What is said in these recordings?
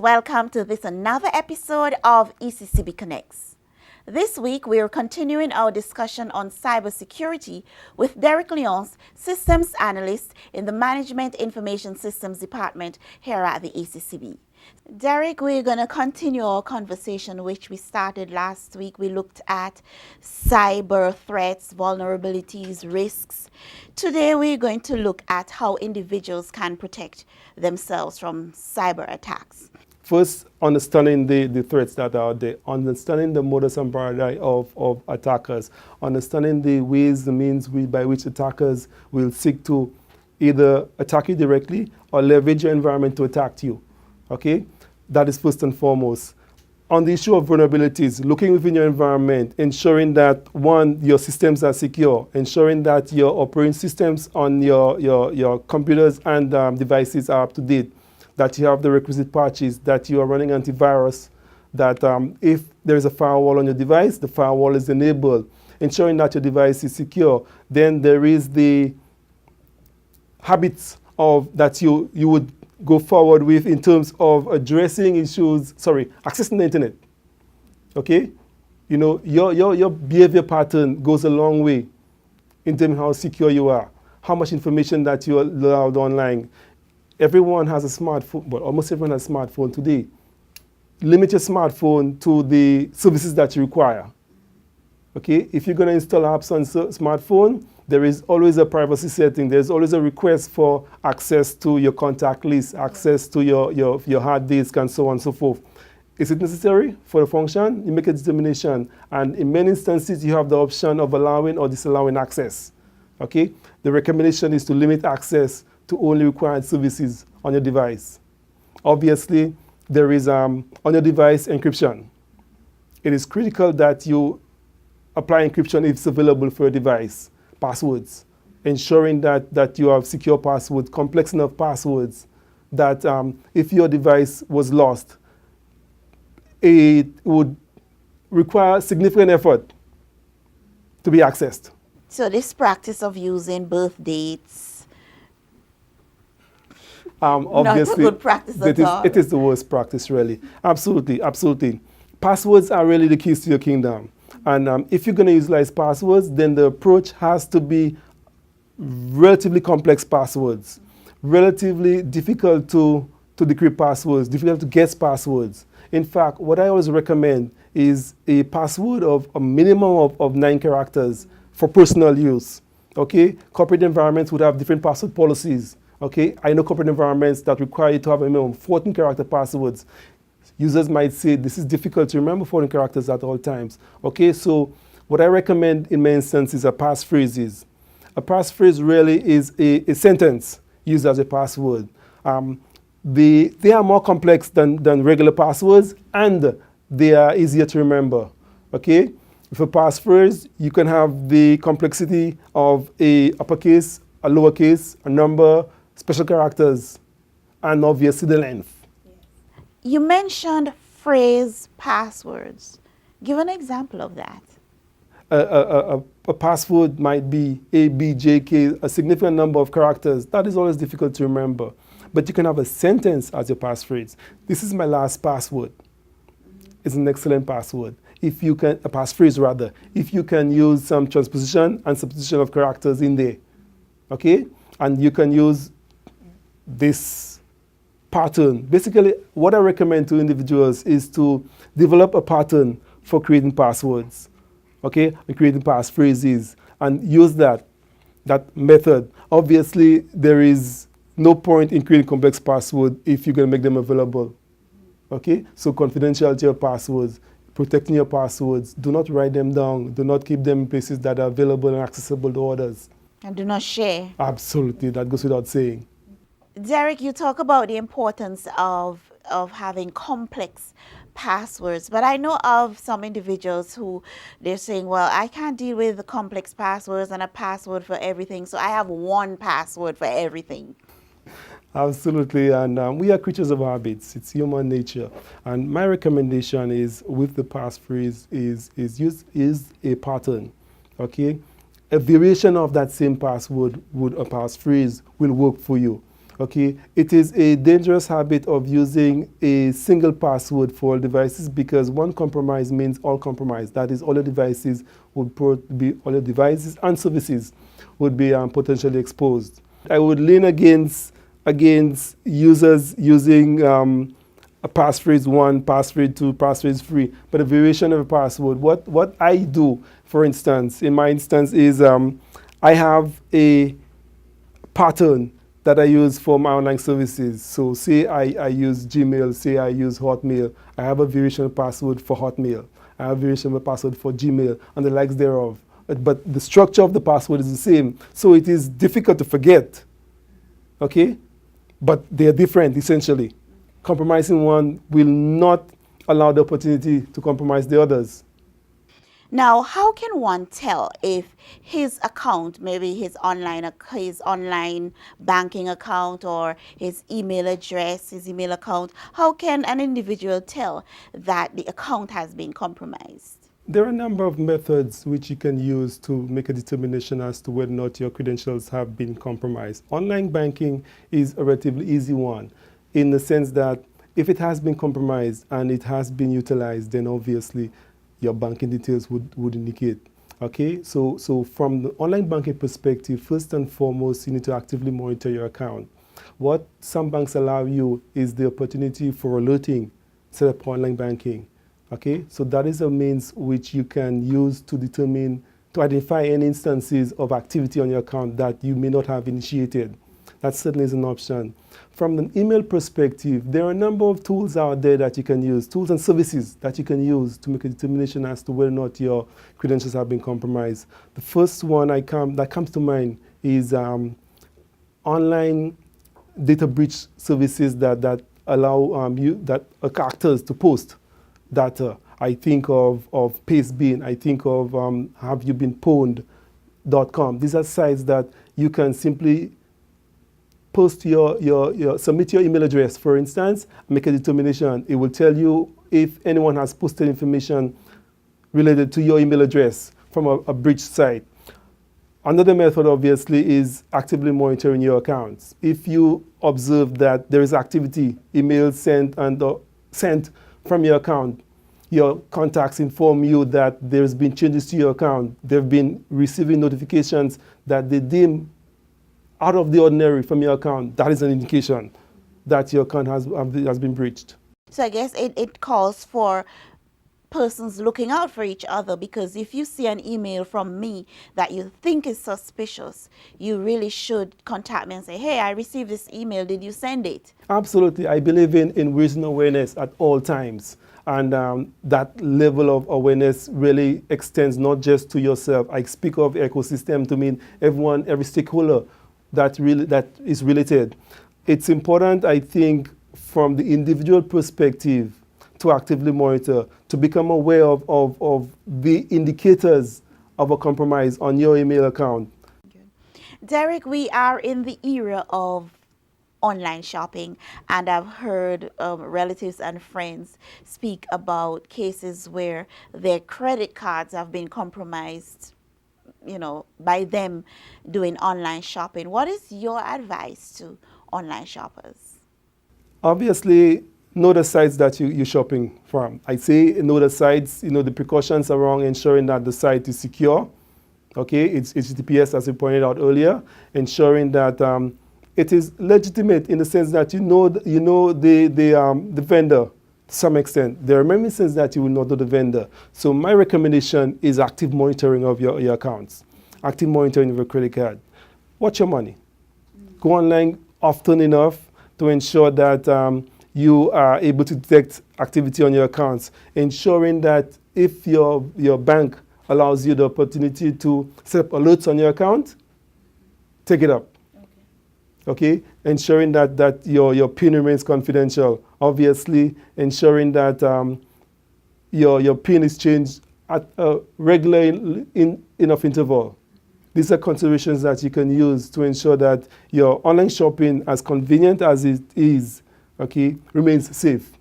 welcome to this another episode of ECCB Connects. This week we are continuing our discussion on cybersecurity with Derrick Leonce, Systems Analyst in the Management Information Systems Department here at the ECCB. Derrick, we're going to continue our conversation which we started last week. We looked at cyber threats, vulnerabilities, risks. Today we're going to look at how individuals can protect themselves from cyber attacks. First, understanding the threats that are there, understanding the modus operandi of attackers, understanding the ways, the means by which attackers will seek to either attack you directly or leverage your environment to attack you. Okay? That is first and foremost. On the issue of vulnerabilities, looking within your environment, ensuring that, one, your systems are secure, ensuring that your operating systems on your computers and devices are up to date, that you have the requisite patches, that you are running antivirus, that if there is a firewall on your device, the firewall is enabled, ensuring that your device is secure. Then there is the habits of that you would go forward with in terms of addressing issues, accessing the internet. Okay? You know, your behavior pattern goes a long way in terms of how secure you are, how much information that you allowed online. Everyone has a smartphone, but almost everyone has a smartphone today. Limit your smartphone to the services that you require. Okay? If you're going to install apps on smartphone, there is always a privacy setting. There's always a request for access to your contact list, access to your hard disk, and so on and so forth. Is it necessary for the function? You make a determination. And in many instances, you have the option of allowing or disallowing access. Okay? The recommendation is to limit access to only required services on your device. Obviously, there is on your device encryption. It is critical that you apply encryption if it's available for your device. Passwords, ensuring that you have secure passwords, complex enough passwords, that if your device was lost, it would require significant effort to be accessed. So this practice of using birth dates, obviously, not a good practice at all. It is the worst practice, really. Absolutely, absolutely. Passwords are really the keys to your kingdom. And if you're going to utilize passwords, then the approach has to be relatively complex passwords, relatively difficult to decrypt passwords, difficult to guess passwords. In fact, what I always recommend is a password of a minimum of 9 characters for personal use. Okay? Corporate environments would have different password policies. Okay? I know corporate environments that require you to have a minimum of 14 character passwords. Users might say this is difficult to remember 14 characters at all times. Okay, so what I recommend in many instances are passphrases. A passphrase really is a sentence used as a password. They are more complex than regular passwords, and they are easier to remember. Okay, with a passphrase, you can have the complexity of a uppercase, a lowercase, a number, special characters, and obviously the length. You mentioned phrase passwords. Give an example of that. A password might be A, B, J, K, a significant number of characters. That is always difficult to remember. But you can have a sentence as your passphrase. This is my last password. It's an excellent password. If you can, a passphrase rather, if you can use some transposition and substitution of characters in there. Okay? And you can use this pattern. Basically, what I recommend to individuals is to develop a pattern for creating passwords, okay, and creating passphrases, and use that method. Obviously, there is no point in creating complex passwords if you're going to make them available, okay? So confidentiality of passwords, protecting your passwords, do not write them down, do not keep them in places that are available and accessible to others. And do not share. Absolutely, that goes without saying. Derrick, you talk about the importance of having complex passwords, but I know of some individuals who they're saying, well, I can't deal with the complex passwords and a password for everything, so I have one password for everything. Absolutely, and we are creatures of habits. It's human nature. And my recommendation is, with the passphrase, is a pattern, okay? A variation of that same password, a passphrase, will work for you. Okay, it is a dangerous habit of using a single password for all devices, because one compromise means all compromise. That is, all the devices all the devices and services would be potentially exposed. I would lean against users using a passphrase 1, passphrase 2, passphrase 3, but a variation of a password. What I do, for instance, in my instance, is I have a pattern that I use for my online services. So say I use Gmail, say I use Hotmail. I have a variation of password for Hotmail. I have a variation of a password for Gmail and the likes thereof. But the structure of the password is the same. So it is difficult to forget. Okay? But they are different, essentially. Compromising one will not allow the opportunity to compromise the others. Now, how can one tell if his account, maybe his online banking account, or his email address, his email account, how can an individual tell that the account has been compromised? There are a number of methods which you can use to make a determination as to whether or not your credentials have been compromised. Online banking is a relatively easy one, in the sense that if it has been compromised and it has been utilized, then obviously your banking details would indicate. Okay, so from the online banking perspective, first and foremost, you need to actively monitor your account. What some banks allow you is the opportunity for alerting set up online banking. Okay, so that is a means which you can use to identify any instances of activity on your account that you may not have initiated. That certainly is an option. From the email perspective, there are a number of tools out there that you can use, tools and services that you can use to make a determination as to whether or not your credentials have been compromised. The first one that comes to mind is online data breach services that allow actors to post data. I think of Pastebin, I think of haveyoubeenpwned.com. These are sites that you can simply post submit your email address, for instance, make a determination. It will tell you if anyone has posted information related to your email address from a breach site. Another method, obviously, is actively monitoring your accounts. If you observe that there is activity, emails sent from your account, your contacts inform you that there's been changes to your account, they've been receiving notifications that they deem out of the ordinary from your account, that is an indication that your account has been breached. So I guess it calls for persons looking out for each other, because if you see an email from me that you think is suspicious, you really should contact me and say, hey, I received this email, did you send it? Absolutely. I believe in raising awareness at all times. And that level of awareness really extends not just to yourself. I speak of ecosystem to mean everyone, every stakeholder that is related. It's important, I think, from the individual perspective to actively monitor, to become aware of the indicators of a compromise on your email account. Derrick, we are in the era of online shopping, and I've heard relatives and friends speak about cases where their credit cards have been compromised, by them doing online shopping. What is your advice to online shoppers? Obviously, know the sites that you're shopping from. I say know the sites, the precautions around ensuring that the site is secure. Okay, it's HTTPS, as you pointed out earlier, ensuring that it is legitimate in the sense that you know the vendor to some extent. There are many instances that you will not know the vendor. So my recommendation is active monitoring of your accounts, active monitoring of your credit card. Watch your money. Go online often enough to ensure that you are able to detect activity on your accounts, ensuring that if your bank allows you the opportunity to set up alerts on your account, take it up. Okay, ensuring that your PIN remains confidential. Obviously, ensuring that your PIN is changed at a regular enough interval. These are considerations that you can use to ensure that your online shopping, as convenient as it is, okay, remains safe.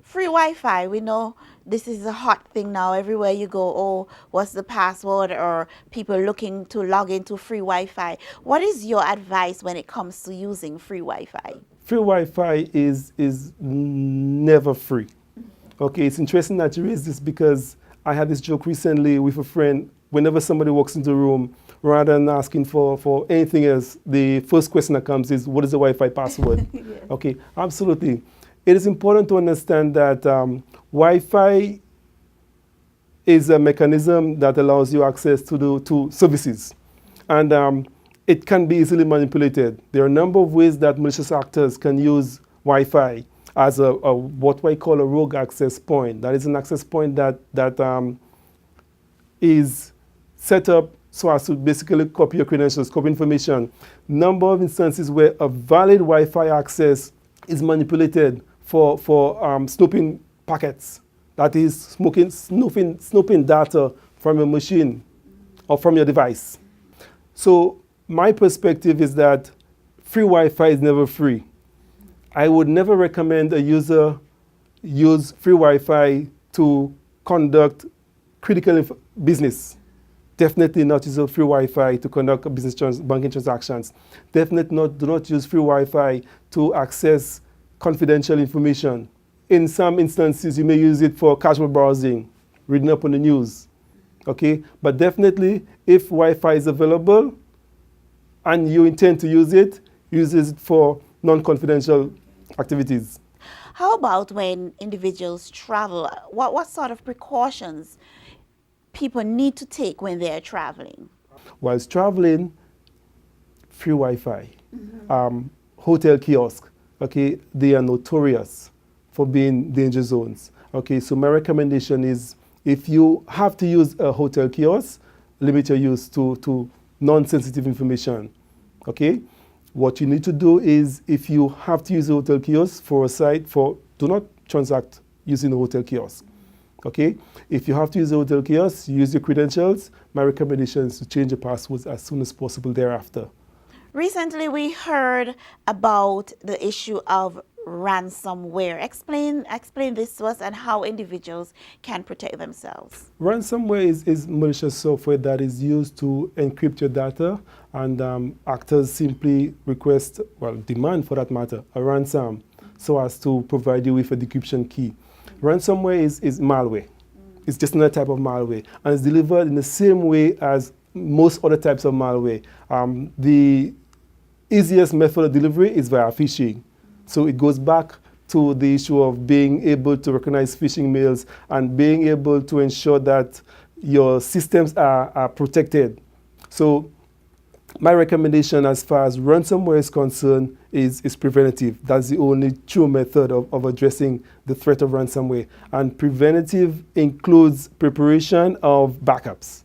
Free Wi-Fi, we know this is a hot thing now. Everywhere you go, oh, what's the password? Or people looking to log into free Wi-Fi. What is your advice when it comes to using free Wi-Fi? Free Wi-Fi is never free. Okay, it's interesting that you raised this because I had this joke recently with a friend. Whenever somebody walks into the room, rather than asking for anything else, the first question that comes is, what is the Wi-Fi password? Yes. Okay, absolutely. It is important to understand that Wi-Fi is a mechanism that allows you access to services. And it can be easily manipulated. There are a number of ways that malicious actors can use Wi-Fi as a what we call a rogue access point. That is an access point that is set up so as to basically copy your credentials, copy information. Number of instances where a valid Wi-Fi access is manipulated for snooping packets. That is snooping data from your machine or from your device. So my perspective is that free Wi-Fi is never free. I would never recommend a user use free Wi-Fi to conduct critical business. Definitely not use free Wi-Fi to conduct banking transactions. Definitely do not use free Wi-Fi to access confidential information. In some instances, you may use it for casual browsing, reading up on the news. Okay? But definitely, if Wi-Fi is available and you intend to use it for non-confidential activities. How about when individuals travel? What sort of precautions people need to take when they're traveling? Whilst traveling, free Wi-Fi, hotel kiosk, okay, they are notorious for being danger zones. Okay, so my recommendation is if you have to use a hotel kiosk, limit your use to non-sensitive information. Okay, what you need to do is if you have to use a hotel kiosk for a site, do not transact using a hotel kiosk. Okay, if you have to use a hotel kiosk, use your credentials. My recommendation is to change your passwords as soon as possible thereafter. Recently, we heard about the issue of ransomware. Explain this to us and how individuals can protect themselves. Ransomware is malicious software that is used to encrypt your data, and actors simply demand for that matter, a ransom so as to provide you with a decryption key. Ransomware is malware. It's just another type of malware, and it's delivered in the same way as most other types of malware. The easiest method of delivery is via phishing. So it goes back to the issue of being able to recognize phishing mails and being able to ensure that your systems are protected. So my recommendation as far as ransomware is concerned is preventative. That's the only true method of addressing the threat of ransomware. And preventative includes preparation of backups.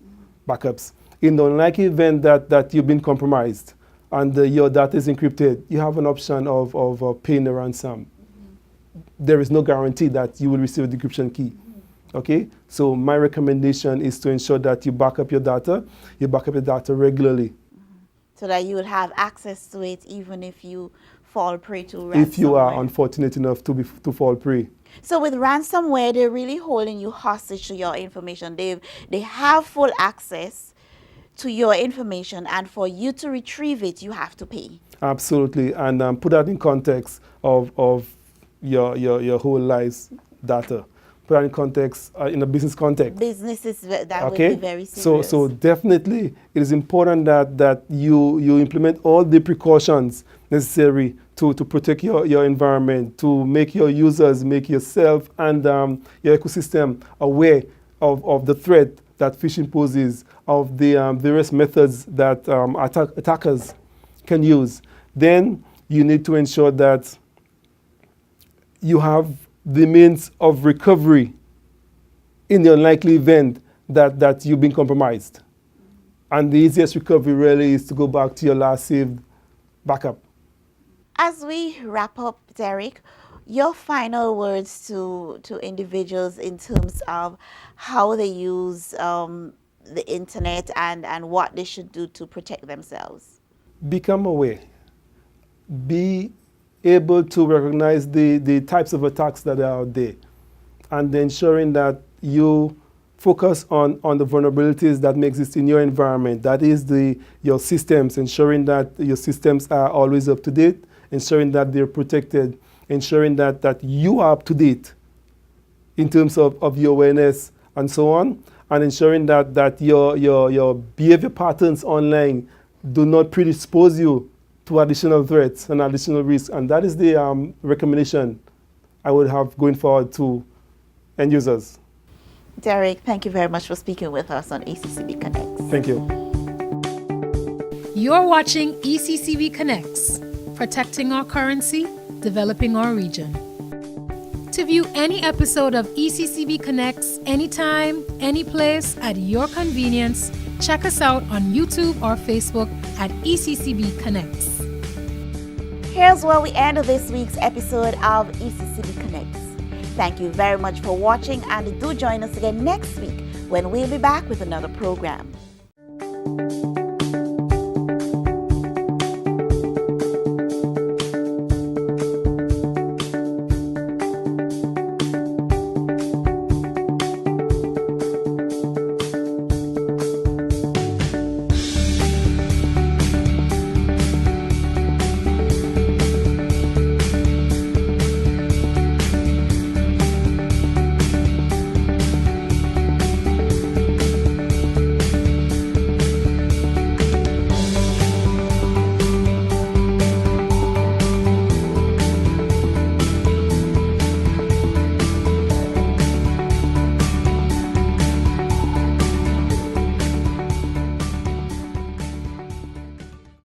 In the unlikely event that you've been compromised and your data is encrypted, you have an option of paying the ransom. There is no guarantee that you will receive a decryption key. Okay? So my recommendation is to ensure that you back up your data regularly. So that you would have access to it even if you fall prey to ransomware. If you are unfortunate enough to fall prey. So with ransomware, they're really holding you hostage to your information. They have full access to your information, and for you to retrieve it, you have to pay. Absolutely, and put that in context of your whole life's data. Put that in context, in a business context. Businesses that would be very serious. So definitely, it is important that you implement all the precautions necessary to protect your environment, to make your users, make yourself and your ecosystem aware of the threat that phishing poses, of the various methods that attackers can use. Then you need to ensure that you have the means of recovery in the unlikely event that you've been compromised. And the easiest recovery really is to go back to your last saved backup. As we wrap up, Derrick, your final words to individuals in terms of how they use the internet and what they should do to protect themselves. Become aware. Be able to recognize the types of attacks that are out there. and ensuring that you focus on the vulnerabilities that may exist in your environment. That is your systems, ensuring that your systems are always up to date, ensuring that they're protected, ensuring that you are up to date in terms of your awareness and so on, and ensuring that your behavior patterns online do not predispose you to additional threats and additional risks. And that is the recommendation I would have going forward to end users. Derrick, thank you very much for speaking with us on ECCB Connects. Thank you. You're watching ECCB Connects, protecting our currency, developing our region. To view any episode of ECCB Connects anytime, any place, at your convenience, check us out on YouTube or Facebook at ECCB Connects. Here's where we end this week's episode of ECCB Connects. Thank you very much for watching, and do join us again next week when we'll be back with another program.